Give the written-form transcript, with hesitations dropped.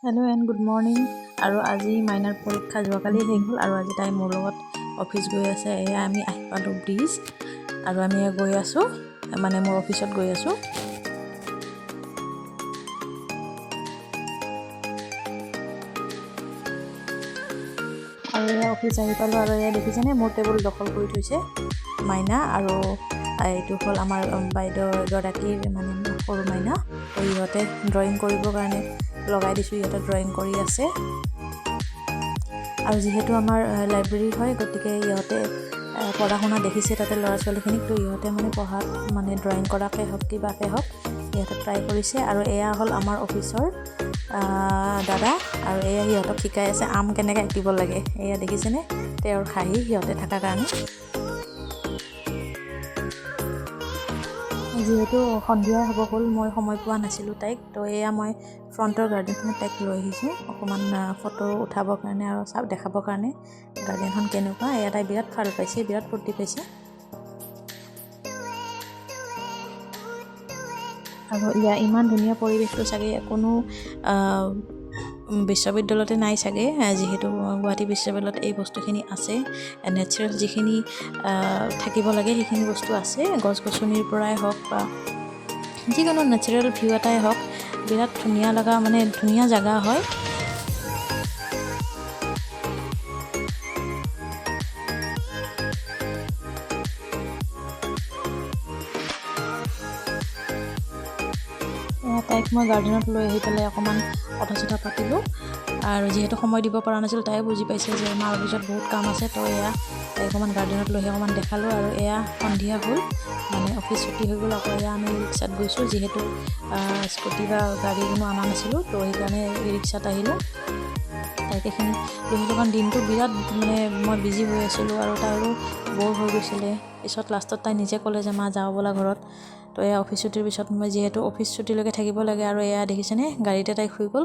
Hello' and good morning. আৰু আজি মাইনাৰ পৰীক্ষা যোৱাকালি শেষ হ'ল আৰু আজি তাই মোৰ লগত অফিচ গৈ আছে। এয়া আমি আহি পালোঁ ব্ৰিজ আৰু আমি গৈ আছোঁ, মানে মোৰ অফিচত গৈ আছোঁ। আৰু এয়া অফিচ আহি পালোঁ আৰু এয়া দেখিছেনে মোৰ টেবুল দখল কৰি থৈছে মাইনা। আৰু এইটো হ'ল আমাৰ বাইদেউ এগৰাকীৰ মানে সৰু মাইনা। তো ইহঁতে ড্ৰয়িং কৰিবৰ কাৰণে লগাই দিছোঁ, ইহঁতে ড্ৰয়িং কৰি আছে। আৰু যিহেতু আমাৰ লাইব্ৰেৰী হয়, গতিকে ইহঁতে পঢ়া শুনা দেখিছে তাতে ল'ৰা ছোৱালীখিনিক, তো ইহঁতে মানে পঢ়াত মানে ড্ৰয়িং কৰাকে হওক কিবাকে হওক ইহঁতে ট্ৰাই কৰিছে। আৰু এয়া হ'ল আমাৰ অফিচৰ দাদা, আৰু এয়া সিহঁতক শিকাই আছে আম কেনেকৈ কাটিব লাগে। এয়া দেখিছেনে তেওঁৰ হাঁহি সিহঁতে থকাৰ কাৰণে। যিহেতু সন্ধিয়া হ'ব হ'ল, মই সময় পোৱা নাছিলোঁ তাইক, তো এয়া মই ফ্ৰণ্টৰ গাৰ্ডেনখনত তাইক লৈ আহিছোঁ অকণমান ফটো উঠাবৰ কাৰণে আৰু দেখাবৰ কাৰণে গাৰ্ডেনখন কেনেকুৱা। এয়া তাই বিৰাট ভাল পাইছে, বিৰাট ফূৰ্তি পাইছে। আৰু ইয়াৰ ইমান ধুনীয়া পৰিৱেশটো চাগে কোনো বিশ্ববিদ্যালয়তে নাই চাগে, যিহেতু গুৱাহাটী বিশ্ববিদ্যালয়ত এই বস্তুখিনি আছে। নেচাৰেল যিখিনি থাকিব লাগে সেইখিনি বস্তু আছে, গছ গছনিৰ পৰাই হওক বা যিকোনো নেচাৰেল ভিউ এটাই হওক, বিৰাট ধুনীয়া লগা মানে ধুনীয়া জেগা হয়। তাইক মই গাৰ্ডেনত লৈ আহি পেলাই অকণমান কথা চথা পাতিলোঁ। আৰু যিহেতু সময় দিব পৰা নাছিল, তাইও বুজি পাইছে যে মাৰ অফিচত বহুত কাম আছে, তো এয়া তাইক অকণমান গাৰ্ডেনত লৈ আহি অকণমান দেখালোঁ। আৰু এয়া সন্ধিয়া হ'ল, মানে অফিচ ছুটি হৈ গ'ল। আকৌ এয়া আমি ৰিক্সাত গৈছোঁ, যিহেতু স্কুটি বা গাড়ী কোনো অনা নাছিলোঁ, তো সেইকাৰণে ৰিক্সাত আহিলোঁ। তাইক এইখিনি লৈ আহিলোঁ কাৰণ দিনটো বিৰাট মানে মই বিজি হৈ আছিলোঁ আৰু তাইৰো ব'ৰ হৈ গৈছিলে। পিছত লাষ্টত তাই নিজে ক'লে যে মা যাওঁ ব'লা ঘৰত। তো এয়া অফিচ ছুটিৰ পিছত মই যিহেতু অফিচ ছুটিলৈকে থাকিব লাগে, আৰু এয়া দেখিছেনে গাড়ীতে তাই শুই গ'ল।